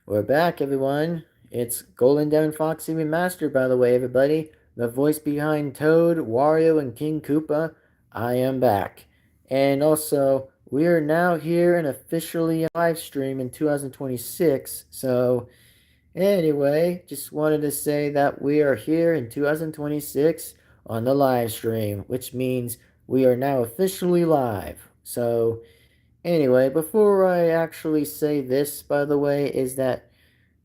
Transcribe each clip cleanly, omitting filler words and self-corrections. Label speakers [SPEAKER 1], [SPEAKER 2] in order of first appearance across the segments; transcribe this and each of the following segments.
[SPEAKER 1] We're back, everyone. It's Golden Devin-Foxy Remastered, by the way, everybody. The voice behind Toad, Wario, and King Koopa. I am back. And also, we are now here and officially live stream in 2026. So, anyway, just wanted to say that we are here in 2026 on the live stream, which means we are now officially live. So, anyway, before I actually say this, by the way, is that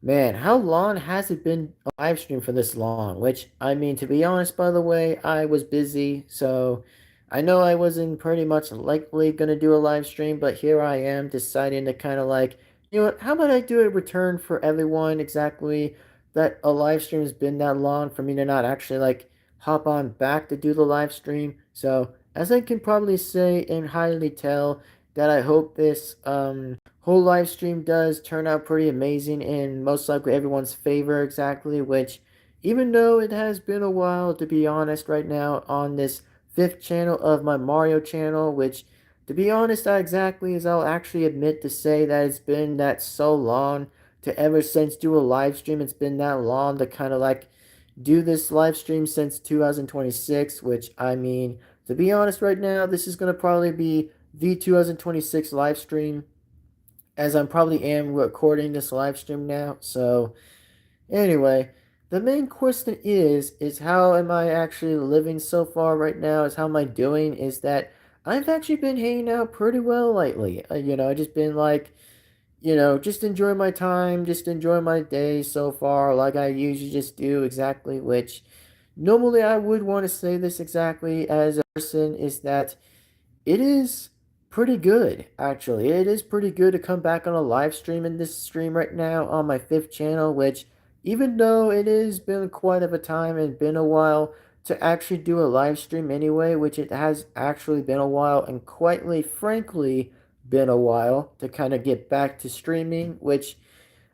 [SPEAKER 1] man, how long has it been a live stream for this long? Which, I mean, to be honest, by the way, I was busy, so I know I wasn't pretty much likely gonna do a live stream, but here I am deciding to kind of like, you know what, how about I do a return for everyone exactly that a live stream has been that long for me to not actually like hop on back to do the live stream. So, as I can probably say and highly tell, that I hope this whole live stream does turn out pretty amazing in most likely everyone's favor exactly, which even though it has been a while to be honest right now on this fifth channel of my Mario channel, which to be honest exactly as I'll actually admit to say that it's been that so long to ever since do a live stream. It's been that long to kind of like do this live stream since 2026, which I mean, to be honest right now, this is going to probably be the 2026 live stream as I'm probably am recording this live stream now. So anyway, the main question is how am I actually living so far right now? Is how am I doing? Is that I've actually been hanging out pretty well lately. I just been like, just enjoying my time, just enjoying my day so far, like I usually just do exactly, which normally I would want to say this exactly as a person is that it is pretty good, actually. It is pretty good to come back on a live stream in this stream right now on my fifth channel, which, even though it has been quite of a time and been a while to actually do a live stream anyway, which it has actually been a while and quietly, frankly, been a while to kind of get back to streaming, which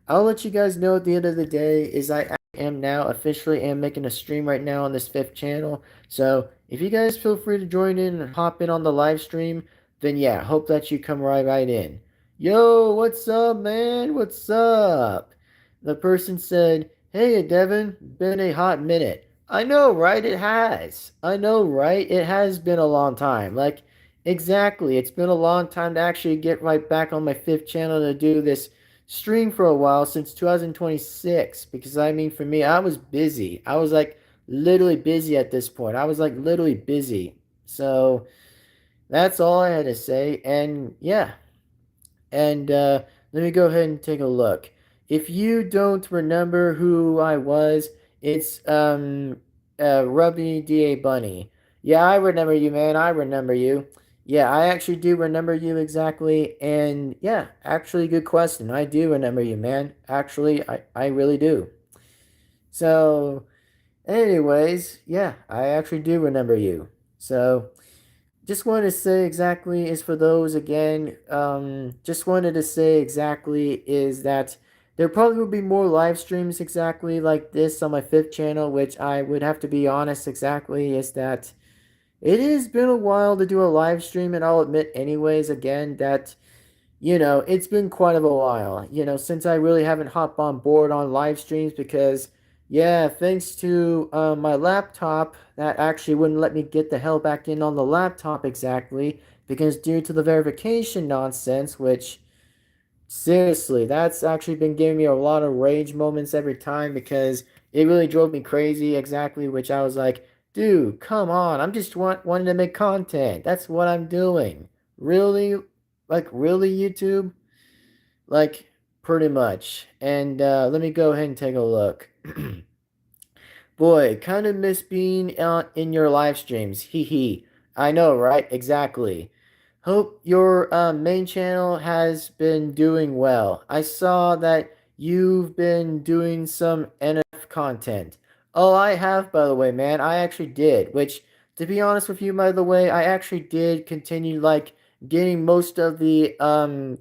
[SPEAKER 1] I'll let you guys know at the end of the day is I am now officially am making a stream right now on this fifth channel. So if you guys feel free to join in and hop in on the live stream, then yeah, hope that you come right in. Yo, what's up, man? What's up? The person said, "Hey, Devin, been a hot minute." I know, right? It has. I know, right? It has been a long time. Like, exactly. It's been a long time to actually get right back on my fifth channel to do this stream for a while since 2026 because I mean for me I was busy. I was like literally busy at this point. I was like literally busy. So that's all I had to say and yeah. And let me go ahead and take a look. If you don't remember who I was, it's Rubby DA Bunny. Yeah, I remember you, man. I remember you. Yeah, I actually do remember you exactly. And yeah, actually, good question. I do remember you, man. Actually, I really do. So, anyways, yeah, I actually do remember you. So, just wanted to say exactly is for those again. Just wanted to say exactly is that there probably will be more live streams exactly like this on my fifth channel, which I would have to be honest exactly is that it has been a while to do a live stream, and I'll admit anyways again that it's been quite of a while, since I really haven't hopped on board on live streams because, yeah, thanks to my laptop, that actually wouldn't let me get the hell back in on the laptop exactly because due to the verification nonsense, which, seriously, that's actually been giving me a lot of rage moments every time because it really drove me crazy exactly, which I was like, dude, come on, I'm just wanting to make content. That's what I'm doing. Really? Like, really, YouTube? Like, pretty much. And let me go ahead and take a look. Boy, kind of miss being in your live streams. Hee hee. I know, right? Exactly. Hope your main channel has been doing well. I saw that you've been doing some NF content. Oh, I have, by the way, man. I actually did. Which, to be honest with you, by the way, I actually did continue, like, getting most of the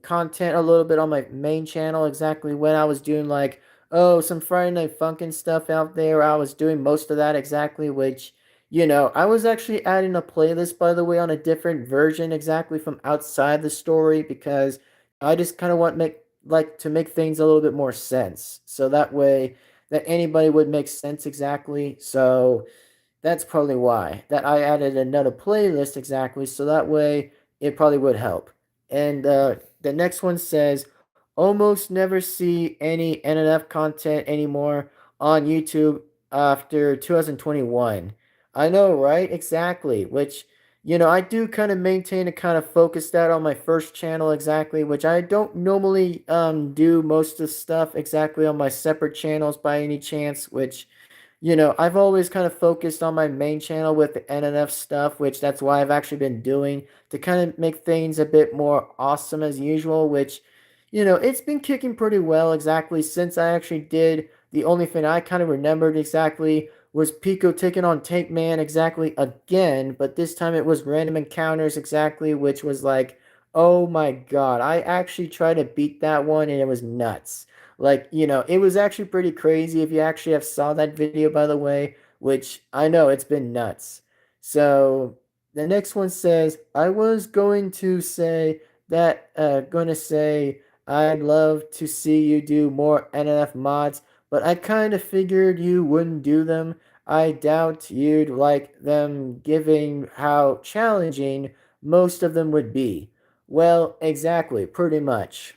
[SPEAKER 1] content a little bit on my main channel exactly when I was doing, like, oh, some Friday Night Funkin' stuff out there. I was doing most of that exactly, which, I was actually adding a playlist, by the way, on a different version exactly from outside the story because I just kind of want to make like to make things a little bit more sense. So that way that anybody would make sense exactly. So that's probably why that I added another playlist exactly. So that way it probably would help. And the next one says almost never see any NNF content anymore on YouTube after 2021. I know, right? Exactly. Which, I do kind of maintain a kind of focus that on my first channel exactly, which I don't normally do most of the stuff exactly on my separate channels by any chance, which I've always kind of focused on my main channel with the NNF stuff, which that's why I've actually been doing to kind of make things a bit more awesome as usual, which, it's been kicking pretty well exactly since I actually did. The only thing I kind of remembered exactly was Pico taking on Tank Man exactly again, but this time it was random encounters exactly, which was like, oh my god, I actually tried to beat that one and it was nuts. Like, it was actually pretty crazy if you actually have saw that video, by the way, which I know it's been nuts. So the next one says, I was going to say, I'd love to see you do more NNF mods, but I kind of figured you wouldn't do them. I doubt you'd like them given how challenging most of them would be. Well, exactly, pretty much.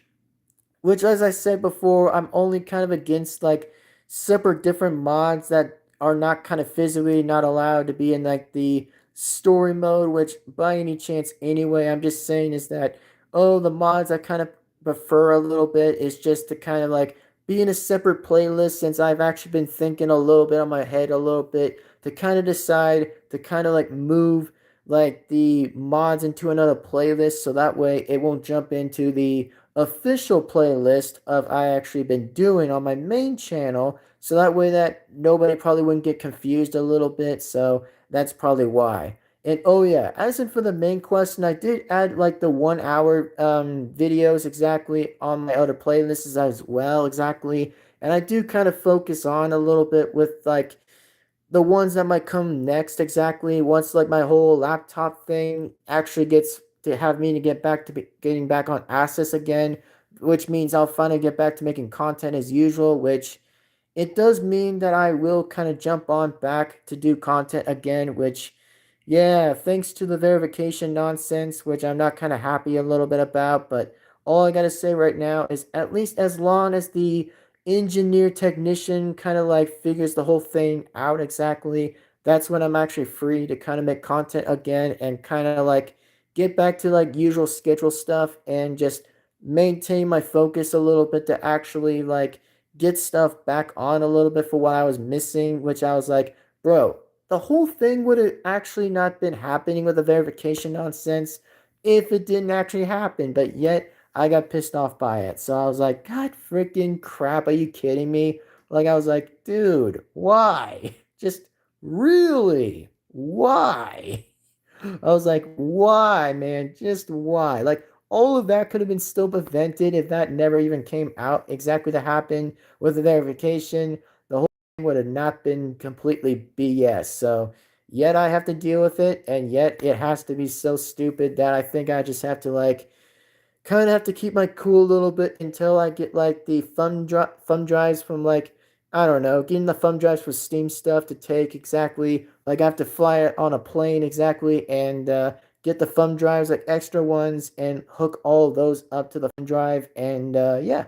[SPEAKER 1] Which, as I said before, I'm only kind of against like separate different mods that are not kind of physically not allowed to be in like the story mode, which by any chance anyway, I'm just saying is that, oh, the mods I kind of prefer a little bit is just to kind of like be in a separate playlist since I've actually been thinking a little bit on my head a little bit to kind of decide to kind of like move like the mods into another playlist so that way it won't jump into the official playlist of I actually been doing on my main channel so that way that nobody probably wouldn't get confused a little bit, so that's probably why. And oh yeah, as in for the main question, I did add like the 1 hour videos exactly on my other playlists as well exactly, and I do kind of focus on a little bit with like the ones that might come next exactly once like my whole laptop thing actually gets to have me to get back to getting back on access again, which means I'll finally get back to making content as usual, which it does mean that I will kind of jump on back to do content again, which, yeah, thanks to the verification nonsense, which I'm not kind of happy a little bit about, but all I gotta say right now is at least as long as the engineer technician kind of like figures the whole thing out exactly, that's when I'm actually free to kind of make content again and kind of like get back to like usual schedule stuff and just maintain my focus a little bit to actually like get stuff back on a little bit for what I was missing, which I was like, bro, the whole thing would have actually not been happening with the verification nonsense if it didn't actually happen, but yet I got pissed off by it. So I was like, God freaking crap, are you kidding me? Like, I was like, dude, why? Just really? Why? I was like, why, man? Just why? Like, all of that could have been still prevented if that never even came out exactly to happen with the verification. The whole thing would have not been completely BS. So, yet I have to deal with it, and yet it has to be so stupid that I think I just have to, like, kind of have to keep my cool a little bit until I get like the thumb drives from like I don't know, getting the thumb drives for Steam stuff to take exactly like I have to fly it on a plane exactly and get the thumb drives like extra ones and hook all of those up to the thumb drive and yeah,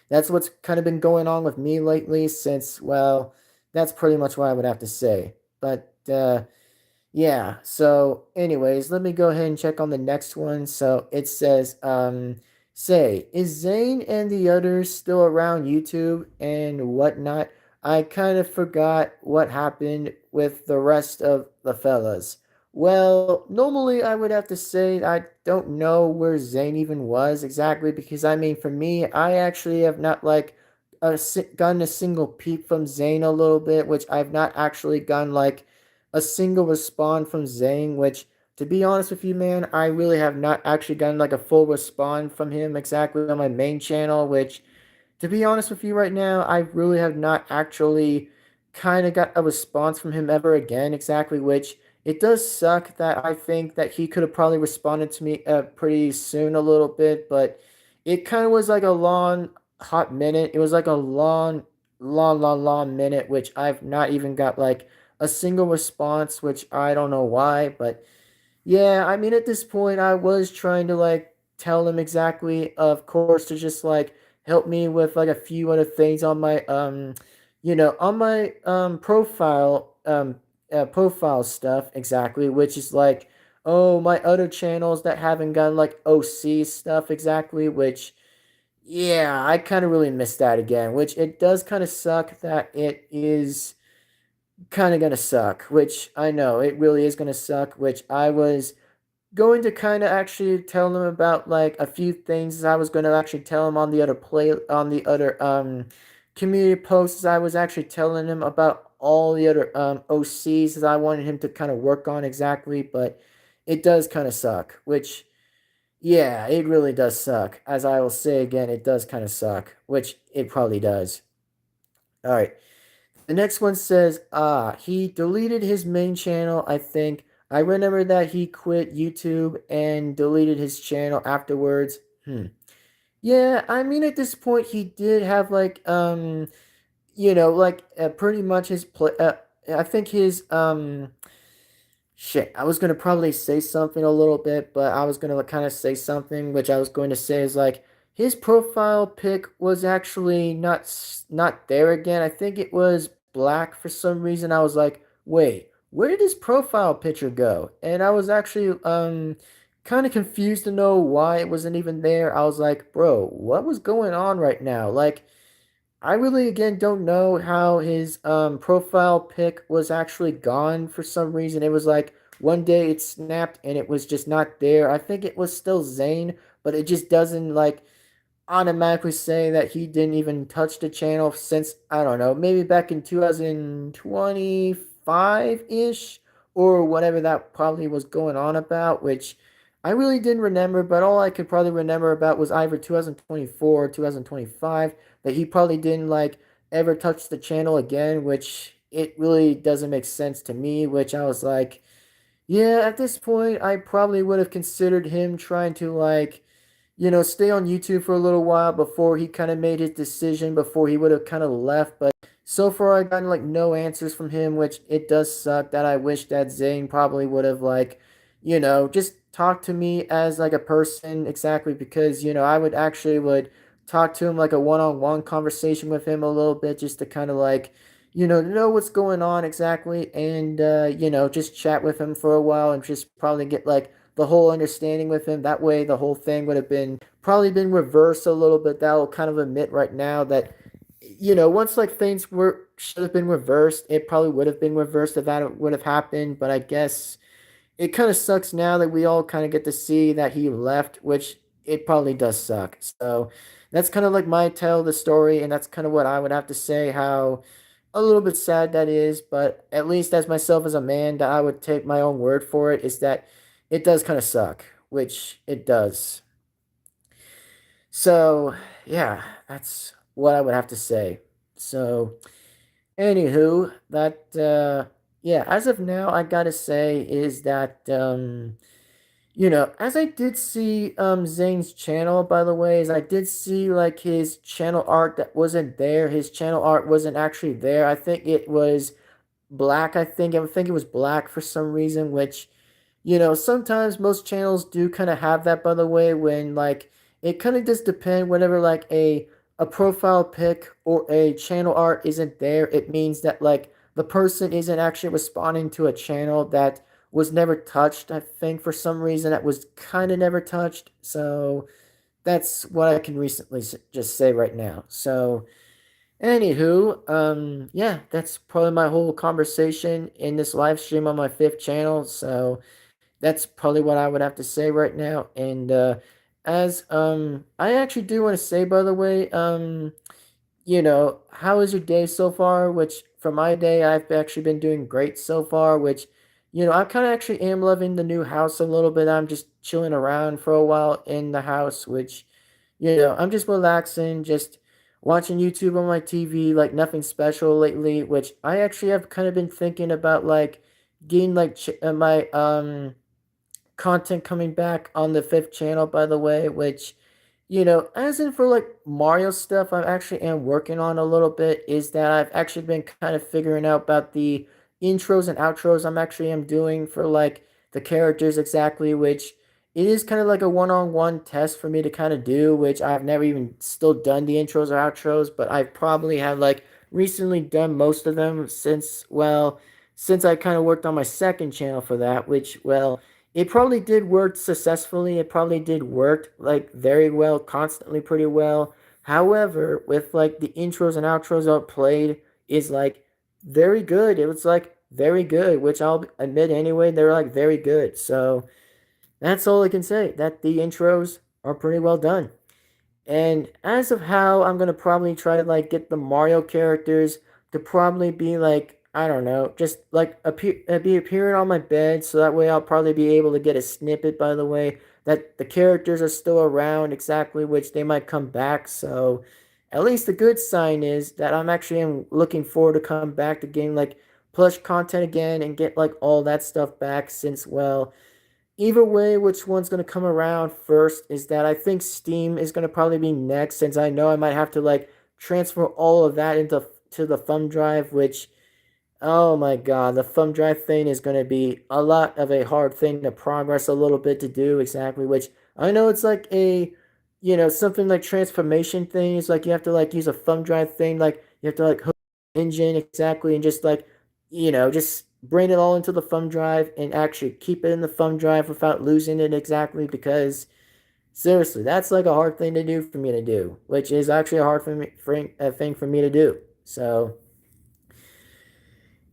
[SPEAKER 1] that's what's kind of been going on with me lately since well, that's pretty much what I would have to say. But yeah, so anyways, let me go ahead and check on the next one. So it says, say, is Zane and the others still around YouTube and whatnot? I kind of forgot what happened with the rest of the fellas. Well, normally I would have to say I don't know where Zane even was exactly because I mean, for me, I actually have not like gotten a single peep from Zane a little bit, which I've not actually gotten like a single respawn from Zane, which, to be honest with you, man, I really have not actually gotten like a full respawn from him exactly on my main channel, which, to be honest with you right now, I really have not actually kind of got a response from him ever again exactly, which it does suck that I think that he could have probably responded to me pretty soon a little bit, but it kind of was like a long, hot minute. It was like a long minute, which I've not even got like a single response, which I don't know why, but yeah, I mean, at this point, I was trying to like tell him exactly, of course, to just like help me with like a few other things on my on my profile stuff exactly, which is like, oh, my other channels that haven't gotten like OC stuff exactly, which yeah, I kind of really missed that again, which it does kind of suck that it is kind of gonna suck, which I know it really is gonna suck, which I was going to kind of actually tell them about like a few things I was going to actually tell him on the other community posts. I was actually telling him about all the other OCs that I wanted him to kind of work on exactly, but it does kind of suck, which yeah, it really does suck. As I will say again, it does kind of suck, which it probably does. All right. The next one says, he deleted his main channel, I think. I remember that he quit YouTube and deleted his channel afterwards. Yeah, I mean, at this point, he did have like, pretty much his play. I think his shit. I was gonna probably say something a little bit, but I was gonna kind of say something which I was going to say is like his profile pic was actually not there again. I think it was black for some reason. I was like, wait, where did his profile picture go? And I was actually kind of confused to know why it wasn't even there. I was like, bro, what was going on right now? Like, I really again don't know how his profile pic was actually gone for some reason. It was like one day it snapped and it was just not there. I think it was still Zane, but it just doesn't like automatically say that he didn't even touch the channel since I don't know, maybe back in 2025-ish or whatever that probably was going on about, which I really didn't remember, but all I could probably remember about was either 2024 or 2025 that he probably didn't like ever touch the channel again, which it really doesn't make sense to me, which I was like, yeah, at this point, I probably would have considered him trying to like, stay on YouTube for a little while before he kind of made his decision, before he would have kind of left. But so far, I gotten like no answers from him, which it does suck that I wish that Zane probably would have like, just talked to me as like a person exactly because, I would actually would talk to him like a one-on-one conversation with him a little bit just to kind of like, know what's going on exactly and, just chat with him for a while and just probably get like the whole understanding with him. That way, the whole thing would have been probably been reversed a little bit. That'll kind of admit right now that, once like things were should have been reversed, it probably would have been reversed if that would have happened. But I guess it kind of sucks now that we all kind of get to see that he left, which it probably does suck. So that's kind of like my tale of the story, and that's kind of what I would have to say. How a little bit sad that is, but at least as myself as a man, that I would take my own word for it. Is that it does kind of suck, which it does. So yeah, that's what I would have to say. So anywho, that yeah, as of now, I gotta say is that as I did see Zane's channel, by the way, is I did see like his channel art that wasn't there. His channel art wasn't actually there. I think it was black. I think it was black for some reason, which sometimes most channels do kind of have that, by the way, when like it kind of just depend whenever like a profile pic or a channel art isn't there, it means that like the person isn't actually responding to a channel that was never touched. I think for some reason that was kind of never touched. So that's what I can recently just say right now. So anywho, yeah, that's probably my whole conversation in this live stream on my fifth channel. So that's probably what I would have to say right now. And as I actually do want to say, by the way, how is your day so far? Which for my day, I've actually been doing great so far. Which, I kind of actually am loving the new house a little bit. I'm just chilling around for a while in the house, which, I'm just relaxing, just watching YouTube on my TV, like nothing special lately. Which I actually have kind of been thinking about, like getting like my content coming back on the fifth channel, by the way, which As in for like Mario stuff, I actually am working on a little bit. Is that I've actually been kind of figuring out about the intros and outros I'm actually am doing for like the characters exactly, which it is kind of like a one-on-one test for me to kind of do, which I've never even still done the intros or outros, but I probably have like recently done most of them since I kind of worked on my second channel for that, which it probably did work successfully. It probably did work like very well, constantly pretty well. However, with like the intros and outros I played is like very good. It was like very good, which I'll admit anyway, they're like very good. So that's all I can say. That the intros are pretty well done. And as of how I'm gonna probably try to like get the Mario characters to probably be like I don't know, just like be appearing on my bed, so that way I'll probably be able to get a snippet. By the way, that the characters are still around exactly, which they might come back. So at least the good sign is that I'm actually am looking forward to come back to getting like plush content again and get like all that stuff back. Since either way, which one's going to come around first is that I think Steam is going to probably be next, since I know I might have to like transfer all of that into to the thumb drive, which oh my god, the thumb drive thing is going to be a lot of a hard thing to progress a little bit to do exactly, which I know it's like something like transformation things, like you have to like use a thumb drive thing, like you have to like hook engine exactly and just like, just bring it all into the thumb drive and actually keep it in the thumb drive without losing it exactly, because seriously, that's like a hard thing to do for me to do, which is actually a hard thing for me to do. So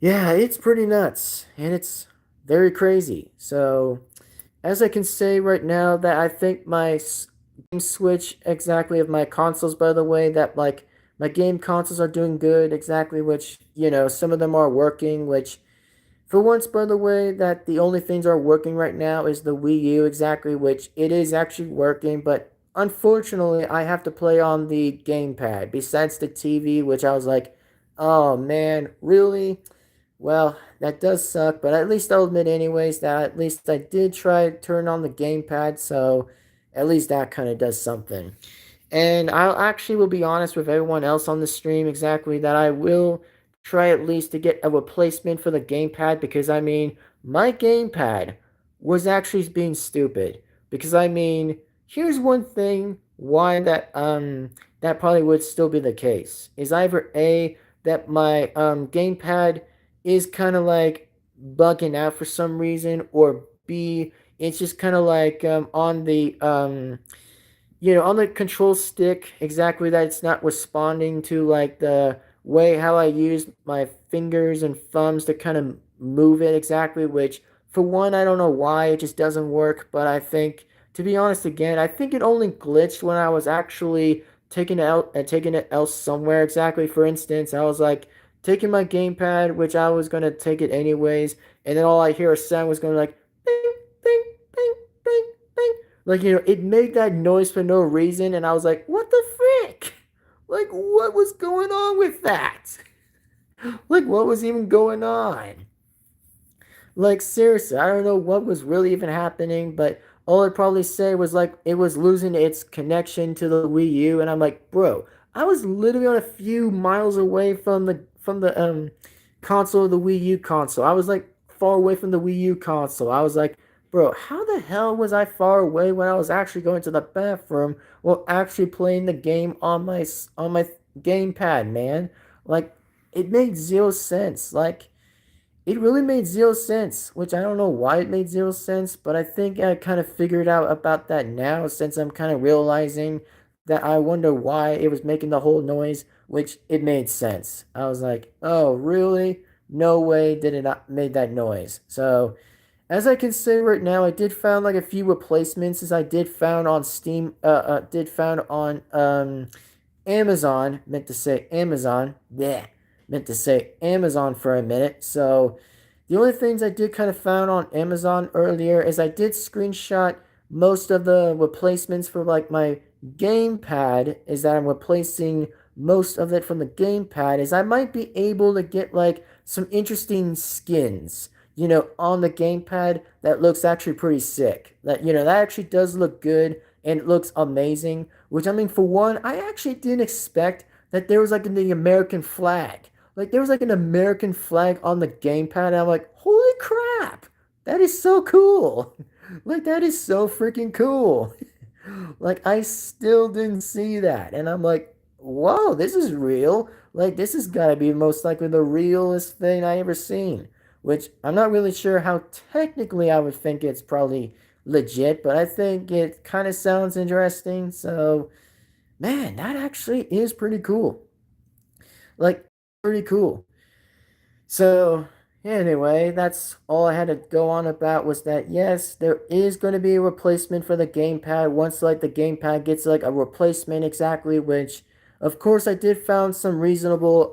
[SPEAKER 1] yeah, it's pretty nuts and it's very crazy. So, as I can say right now, that I think my game switch exactly of my consoles, by the way, that like my game consoles are doing good exactly, which, some of them are working, which for once, by the way, that the only things are working right now is the Wii U exactly, which it is actually working, but unfortunately, I have to play on the gamepad besides the TV, which I was like, oh man, really? Well, that does suck, but at least I'll admit, anyways, that at least I did try to turn on the gamepad, so at least that kind of does something. And I actually will be honest with everyone else on the stream exactly that I will try at least to get a replacement for the gamepad, because I mean, my gamepad was actually being stupid. Because I mean, here's one thing why that probably would still be the case is either A, that my gamepad is kind of like bugging out for some reason, or B, it's just kind of like on the control stick exactly, that it's not responding to like the way how I use my fingers and thumbs to kind of move it exactly, which for one I don't know why it just doesn't work, but I think, to be honest again, I think it only glitched when I was actually taking it else somewhere exactly. For instance, I was like taking my gamepad, which I was gonna take it anyways, and then all I hear a sound was going like bing bing bing bing bing, like, it made that noise for no reason, and I was like, what the frick? Like, what was going on with that? Like, what was even going on? Like, seriously, I don't know what was really even happening, but all I'd probably say was like it was losing its connection to the Wii U, and I'm like, bro, I was literally on a few miles away from the console of the Wii U console. I was like far away from the Wii U console. I was like, bro, how the hell was I far away when I was actually going to the bathroom while actually playing the game on my gamepad, man? Like, it made zero sense. Like, it really made zero sense, which I don't know why it made zero sense, but I think I kind of figured out about that now, since I'm kind of realizing that I wonder why it was making the whole noise, which it made sense. I was like, oh, really? No way did it not made that noise. So, as I can say right now, I did found like a few replacements, as I did found on Steam, did found on Amazon, meant to say Amazon, yeah, meant to say Amazon for a minute. So the only things I did kind of found on Amazon earlier is I did screenshot most of the replacements for like my gamepad, is that I'm replacing most of it from the gamepad, is I might be able to get like some interesting skins, on the gamepad that looks actually pretty sick. That that actually does look good. and it looks amazing. Which, I mean, for one, I actually didn't expect that there was like the American flag. Like there was like an American flag on the gamepad. And I'm like, holy crap, that is so cool. Like that is so freaking cool. Like I still didn't see that, and I'm like, whoa, this is real. Like this has got to be most likely the realest thing I ever seen. Which I'm not really sure how technically I would think it's probably legit, but I think it kind of sounds interesting. So, man, that actually is pretty cool. Like, pretty cool. So, anyway, that's all I had to go on about was that yes, there is going to be a replacement for the gamepad once like the gamepad gets like a replacement exactly, which of course I did found some reasonable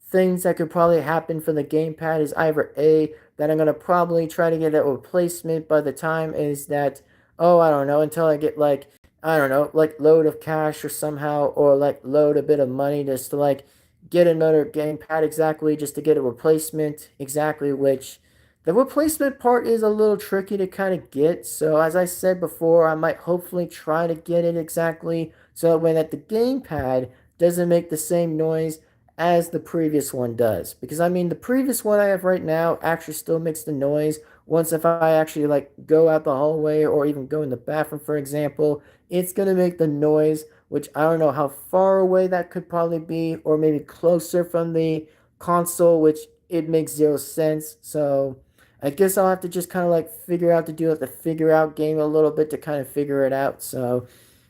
[SPEAKER 1] things that could probably happen for the gamepad is either A that I'm going to probably try to get a replacement by the time is that oh, I don't know until I get like I don't know, like load of cash or somehow or like load a bit of money just to like get another gamepad exactly just to get a replacement exactly, which the replacement part is a little tricky to kind of get. So as I said before, I might hopefully try to get it exactly so that way that the gamepad doesn't make the same noise as the previous one does. Because I mean the previous one I have right now actually still makes the noise. Once if I actually like go out the hallway or even go in the bathroom for example, it's gonna make the noise which I don't know how far away that could probably be, or maybe closer from the console, which it makes zero sense. So I guess I'll have to just kind of like figure out to do have to figure out game a little bit to kind of figure it out. So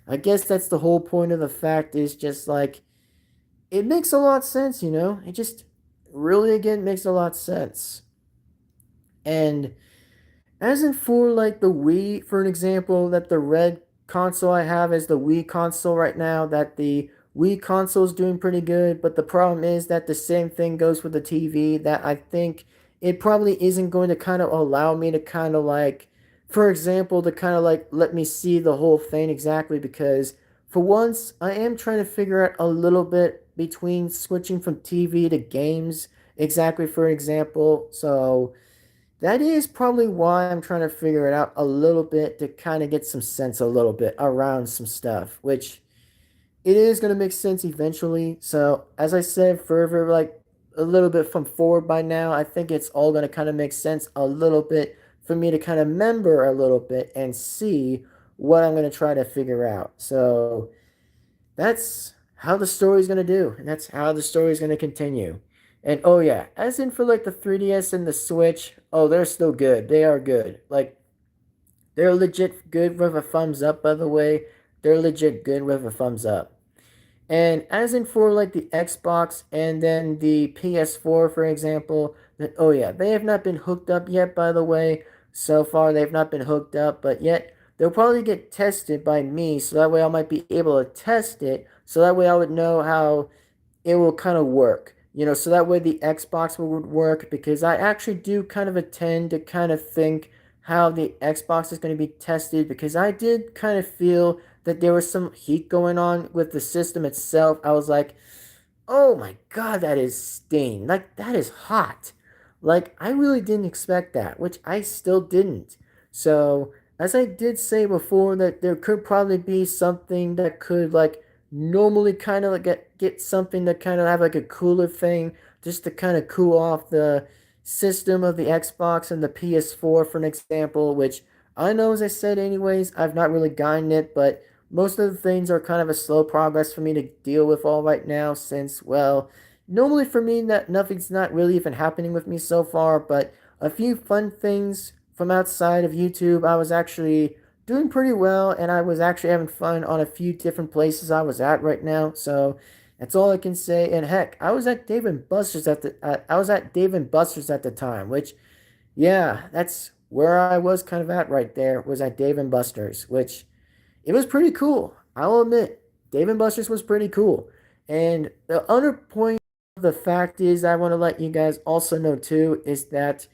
[SPEAKER 1] I guess that's the whole point of the fact is just like it makes a lot of sense, you know? It just really again makes a lot of sense. And as in for like the Wii, for an example, that the red console I have is the Wii console right now, that the Wii console is doing pretty good, but the problem is that the same thing goes with the TV, that I think it probably isn't going to kind of allow me to kind of like, for example, to kind of like let me see the whole thing exactly because for once I am trying to figure out a little bit between switching from TV to games exactly for example. So that is probably why I'm trying to figure it out a little bit to kind of get some sense a little bit around some stuff, which it is going to make sense eventually. So, as I said, further like a little bit from forward by now, I think it's all going to kind of make sense a little bit for me to kind of remember a little bit and see what I'm going to try to figure out. So, that's how the story's gonna do, and that's how the story's gonna continue. And oh yeah, as in for like the 3DS and the Switch, oh they're still good. They are good. Like they're legit good with a thumbs up. By the way, they're legit good with a thumbs up. And as in for like the Xbox and then the PS4, for example, that oh yeah, they have not been hooked up yet. By the way, so far they've not been hooked up, but yet they'll probably get tested by me, so that way I might be able to test it. So that way I would know how it will kind of work. You know, so that way the Xbox would work because I actually do kind of attend to kind of think how the Xbox is going to be tested because I did kind of feel that there was some heat going on with the system itself. I was like, oh my god, that is stain. Like, that is hot. Like, I really didn't expect that, which I still didn't. So, as I did say before, that there could probably be something that could, like, normally kind of like get something to kind of have like a cooler thing just to kind of cool off the system of the Xbox and the PS4, for an example, which I know, as I said, anyways, I've not really gotten it, but most of the things are kind of a slow progress for me to deal with all right now since, well, normally for me that nothing's not really even happening with me so far, but a few fun things from outside of YouTube, I was actually doing pretty well and I was actually having fun on a few different places I was at right now. So that's all I can say. And heck, I was at Dave and Buster's at the I was at Dave and Buster's at the time, which yeah, that's where I was kind of at right there was at Dave and Buster's, which it was pretty cool. I'll admit, Dave and Buster's was pretty cool. And the other point of the fact is, I want to let you guys also know too is that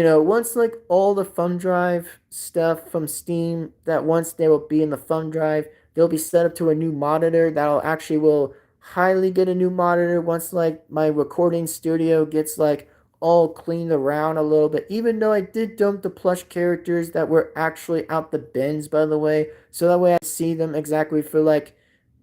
[SPEAKER 1] once like all the thumb drive stuff from Steam, that once they will be in the thumb drive, they'll be set up to a new monitor that'll actually will highly get a new monitor once like my recording studio gets like all cleaned around a little bit, even though I did dump the plush characters that were actually out the bins, by the way, so that way I see them exactly for like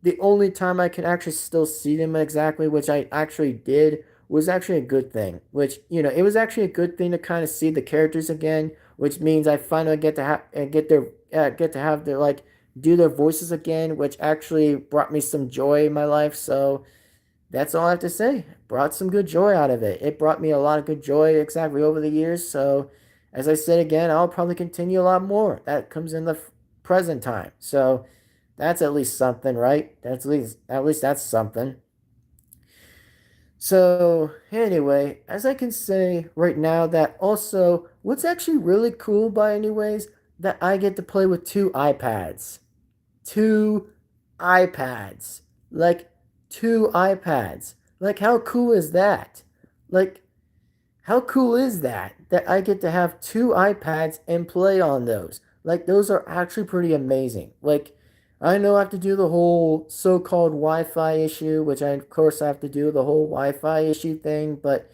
[SPEAKER 1] the only time I can actually still see them exactly, which I actually did, was actually a good thing. Which, it was actually a good thing to kind of see the characters again, which means I finally get to have get to have their like do their voices again, which actually brought me some joy in my life. So that's all I have to say. Brought some good joy out of it. It brought me a lot of good joy exactly over the years. So, as I said again, I'll probably continue a lot more. That comes in the present time. So, that's at least something, right? That's at least that's something. So, anyway, as I can say right now, that also what's actually really cool by anyways that I get to play with two iPads. Two iPads. Like two iPads. Like how cool is that? Like how cool is that? That I get to have two iPads and play on those. Like, those are actually pretty amazing. Like, I know I have to do the whole so called Wi Fi issue, which I, of course, have to do the whole Wi Fi issue thing, but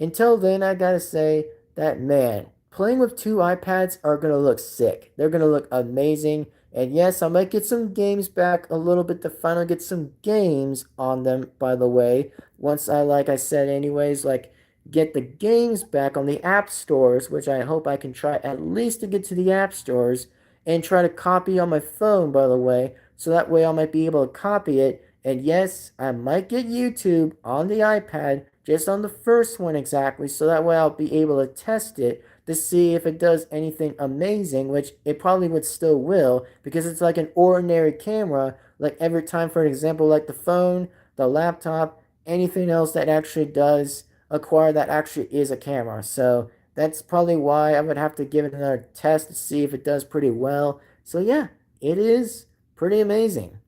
[SPEAKER 1] until then, I gotta say that, man, playing with two iPads are gonna look sick. They're gonna look amazing. And yes, I might get some games back a little bit to finally get some games on them, by the way. Once I, like I said, anyways, like, get the games back on the app stores, which I hope I can try at least to get to the app stores and try to copy on my phone, by the way, so that way I might be able to copy it. And yes, I might get YouTube on the iPad, just on the first one exactly, so that way I'll be able to test it to see if it does anything amazing, which it probably would still will, because it's like an ordinary camera, like every time, for example, like the phone, the laptop, anything else that actually does acquire that actually is a camera. So that's probably why I would have to give it another test to see if it does pretty well. So yeah, it is pretty amazing.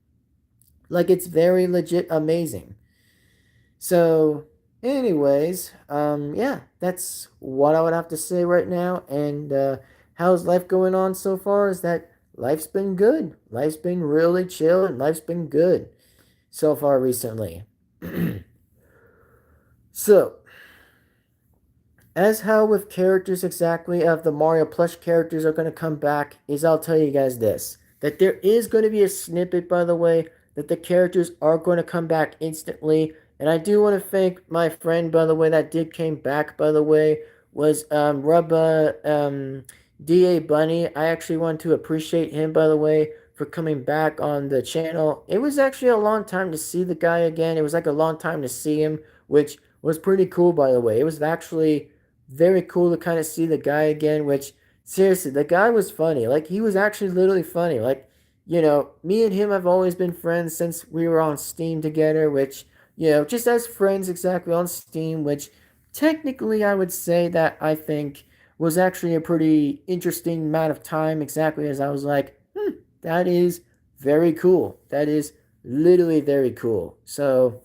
[SPEAKER 1] Like, it's very legit amazing. So anyways, yeah, that's what I would have to say right now. And how's life going on so far? Is that life's been good. Life's been really chill and life's been good so far recently. So, as how with characters exactly of the Mario plush characters are going to come back, is I'll tell you guys this. That there is going to be a snippet, by the way, that the characters are going to come back instantly. And I do want to thank my friend, by the way, that did came back, by the way, was Rubba DA Bunny. I actually want to appreciate him, by the way, for coming back on the channel. It was actually a long time to see the guy again. It was like a long time to see him, which was pretty cool, by the way. It was actually very cool to kind of see the guy again, which, seriously, the guy was funny. Like, he was actually literally funny. Like, me and him have always been friends since we were on Steam together, which, just as friends exactly on Steam, which technically I would say that I think was actually a pretty interesting amount of time, exactly as I was like, that is very cool. That is literally very cool. So,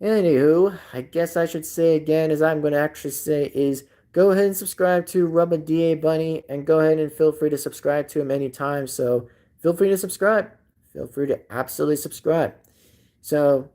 [SPEAKER 1] anywho, I guess I should say again, as I'm going to actually say, is go ahead and subscribe to Rubber DA Bunny, and go ahead and feel free to subscribe to him anytime. So feel free to subscribe. Feel free to absolutely subscribe. So,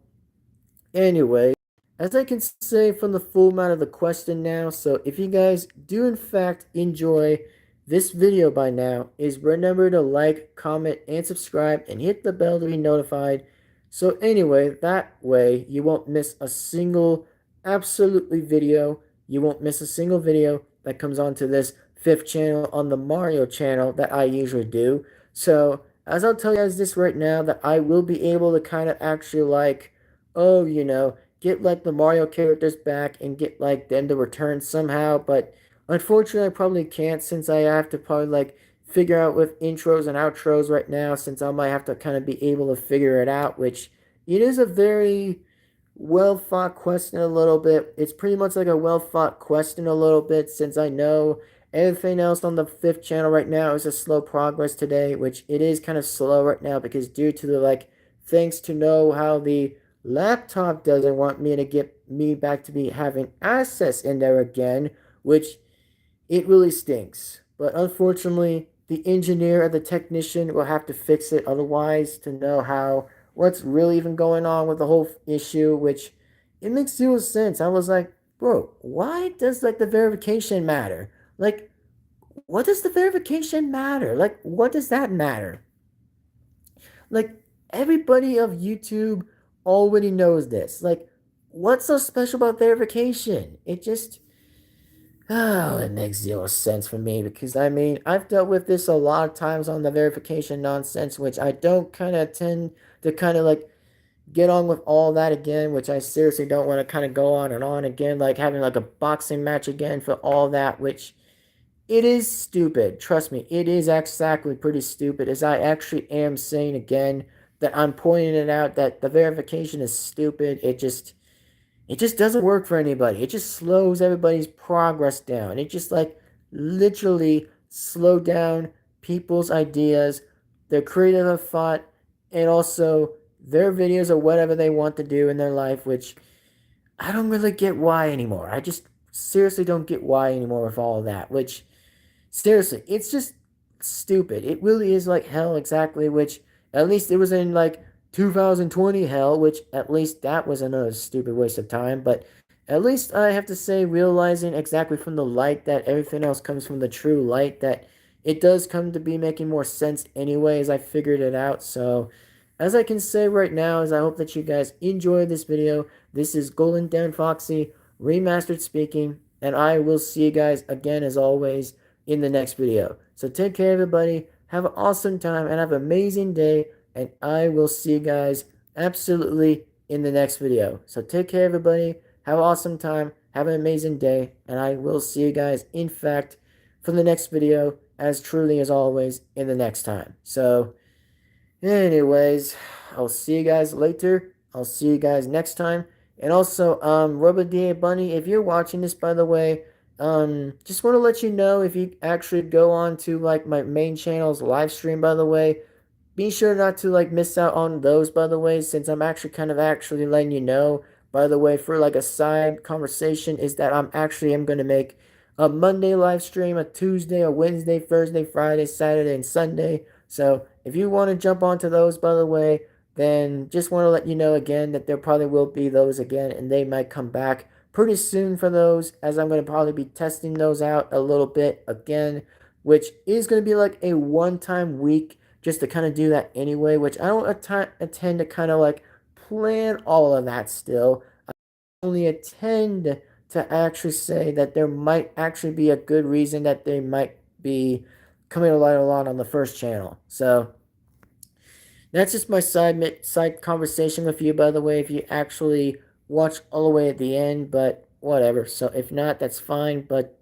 [SPEAKER 1] anyway, as I can say from the full amount of the question now, so if you guys do in fact enjoy this video by now, is remember to like, comment, and subscribe, and hit the bell to be notified. So anyway, that way you won't miss a single absolutely video. You won't miss a single video that comes onto this fifth channel on the Mario channel that I usually do. So as I'll tell you guys this right now, that I will be able to kind of actually like, oh, get like the Mario characters back and get like them to return somehow. But unfortunately, I probably can't, since I have to probably like figure out with intros and outros right now, since I might have to kind of be able to figure it out, which it is a very well thought question a little bit. It's pretty much like a well thought question a little bit, since I know everything else on the fifth channel right now is a slow progress today, which it is kind of slow right now because due to the like, thanks to know how the laptop doesn't want me to get me back to be having access in there again, which it really stinks. But unfortunately, the engineer or the technician will have to fix it otherwise to know how what's really even going on with the whole issue, which it makes zero sense. I was like, bro, why does like the verification matter? Like, what does the verification matter? Like, what does that matter? Like, everybody of YouTube already knows this. Like, what's so special about verification? It just, oh, it makes zero sense for me because I mean, I've dealt with this a lot of times on the verification nonsense, which I don't kind of tend to kind of like get on with all that again, which I seriously don't want to kind of go on again, like having like a boxing match again for all that, which it is stupid. Trust me, it is exactly pretty stupid. As I actually am saying again that I'm pointing it out that the verification is stupid. It just doesn't work for anybody. It just slows everybody's progress down. It just like literally slow down people's ideas, their creative thought, and also their videos or whatever they want to do in their life, which I don't really get why anymore. I just seriously don't get why anymore with all of that, which seriously, it's just stupid. It really is like hell exactly, which at least it was in like 2020 hell, which at least that was another stupid waste of time. But at least I have to say, realizing exactly from the light that everything else comes from the true light, that it does come to be making more sense anyway as I figured it out. So, as I can say right now, is I hope that you guys enjoyed this video. This is Golden Devin-Foxy, remastered speaking, and I will see you guys again as always in the next video. So take care, everybody. Have an awesome time and have an amazing day. And I will see you guys absolutely in the next video. So take care, everybody. Have an awesome time. Have an amazing day. And I will see you guys, in fact, for the next video, as truly as always, in the next time. So, anyways, I'll see you guys later. I'll see you guys next time. And also, Rubber DA Bunny, if you're watching this, by the way, just want to let you know if you actually go on to like my main channel's live stream, by the way, be sure not to like miss out on those, by the way, since I'm actually kind of actually letting you know, by the way, for like a side conversation, is that I'm going to make a Monday live stream, a Tuesday, a Wednesday, Thursday, Friday, Saturday, and Sunday. So if you want to jump onto those, by the way, then just want to let you know again that there probably will be those again, and they might come back pretty soon for those, as I'm going to probably be testing those out a little bit again, which is going to be like a one-time week just to kind of do that anyway, which I don't attend to kind of like plan all of that still. I only attend to actually say that there might actually be a good reason that they might be coming a lot along on the first channel. So that's just my side conversation with you, by the way, if you actually watch all the way at the end, but whatever. So if not, that's fine, but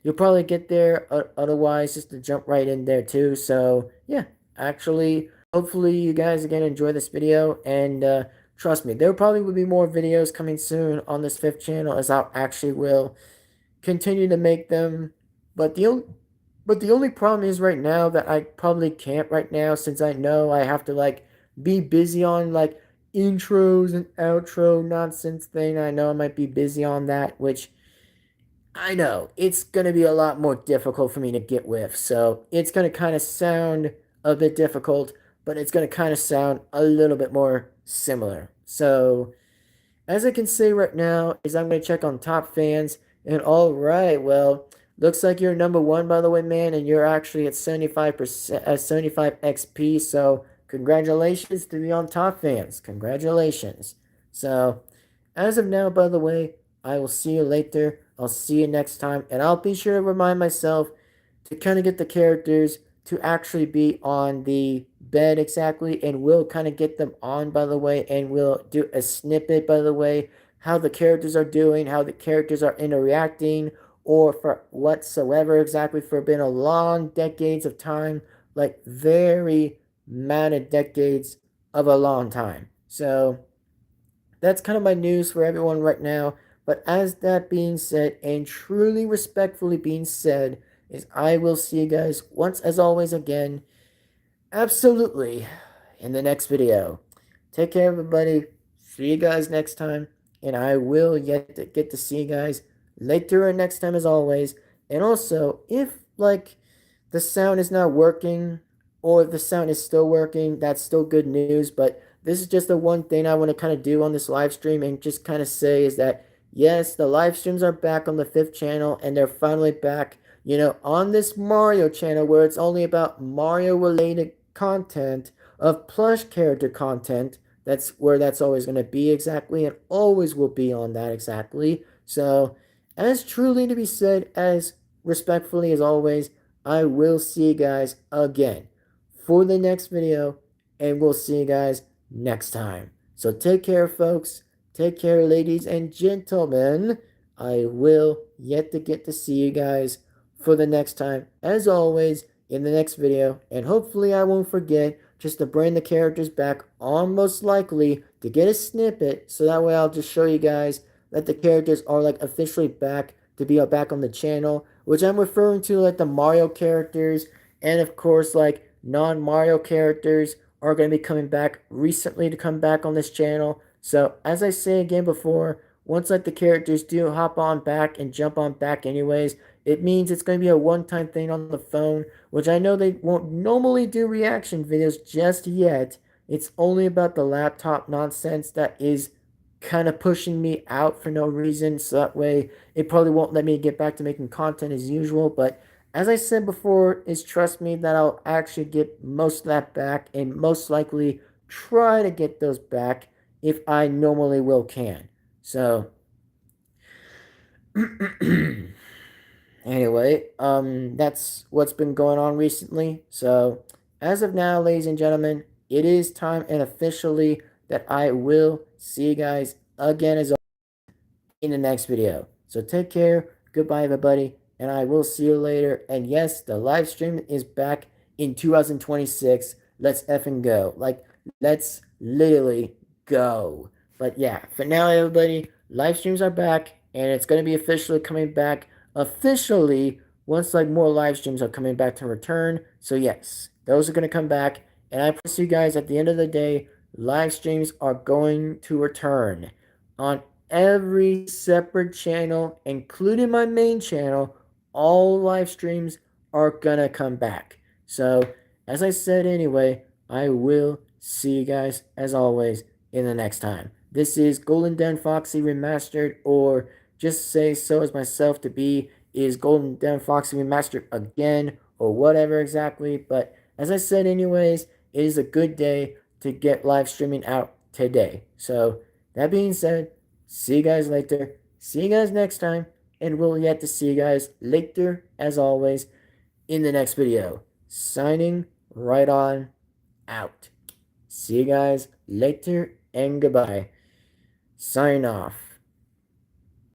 [SPEAKER 1] you'll probably get there otherwise, just to jump right in there too. So yeah, actually, hopefully you guys again enjoy this video, and trust me, there probably will be more videos coming soon on this fifth channel, as I actually will continue to make them. But the only problem is right now that I probably can't right now, since I know I have to like be busy on like intros and outro nonsense thing. I know I might be busy on that, which I know it's gonna be a lot more difficult for me to get with. So it's gonna kind of sound a bit difficult, but it's gonna kind of sound a little bit more similar. So as I can say right now, is I'm going to check on top fans. And all right, well, looks like you're number one, by the way, man, and you're actually at 75%, 75 XP. So congratulations to be on top fans. Congratulations. So as of now, by the way, I will see you later. I'll see you next time, and I'll be sure to remind myself to kind of get the characters to actually be on the bed exactly, and we'll kind of get them on, by the way, and we'll do a snippet, by the way, how the characters are doing, how the characters are interacting, or for whatsoever exactly, for been a long decades of time, like very many decades of a long time. So that's kind of my news for everyone right now. But as that being said, and truly respectfully being said, is I will see you guys once as always again, absolutely, in the next video. Take care, everybody. See you guys next time. And I will yet to get to see you guys later or next time as always. And also, if like the sound is not working, or if the sound is still working, that's still good news. But this is just the one thing I want to kind of do on this live stream and just kind of say is that Yes, the live streams are back on the fifth channel, and they're finally back, on this Mario channel where it's only about Mario related content of plush character content. That's where that's always going to be exactly, and always will be on that exactly. So, as truly to be said, as respectfully as always, I will see you guys again for the next video, and we'll see you guys next time. So take care, folks. Take care, ladies and gentlemen. I will yet to get to see you guys for the next time, as always, in the next video. And hopefully I won't forget just to bring the characters back on, most likely to get a snippet, so that way I'll just show you guys that the characters are like officially back to be back on the channel, which I'm referring to like the Mario characters, and of course like non-Mario characters are going to be coming back recently to come back on this channel. So as I say again before, once like the characters do hop on back and jump on back anyways, it means it's going to be a one-time thing on the phone, which I know they won't normally do reaction videos just yet. It's only about the laptop nonsense that is kind of pushing me out for no reason, so that way it probably won't let me get back to making content as usual. But as I said before, is trust me that I'll actually get most of that back, and most likely try to get those back if I normally will can. So anyway, that's what's been going on recently. So as of now, ladies and gentlemen, it is time and officially that I will see you guys again as in the next video. So take care. Goodbye, everybody. And I will see you later. And yes, the live stream is back in 2026. Let's effing go. Like, let's literally go. But yeah, for now, everybody, live streams are back. And it's going to be officially coming back officially once like more live streams are coming back to return. So yes, those are going to come back. And I promise you guys at the end of the day, live streams are going to return on every separate channel, including my main channel. All live streams are gonna come back. So, as I said anyway, I will see you guys as always in the next time. This is Golden Devin-Foxy Remastered, or just say so as myself to be, is Golden Devin-Foxy Remastered again, or whatever exactly. But as I said anyways, it is a good day to get live streaming out today. So, that being said, see you guys later. See you guys next time. And we'll yet to see you guys later, as always, in the next video. Signing right on out. See you guys later and goodbye. Sign off.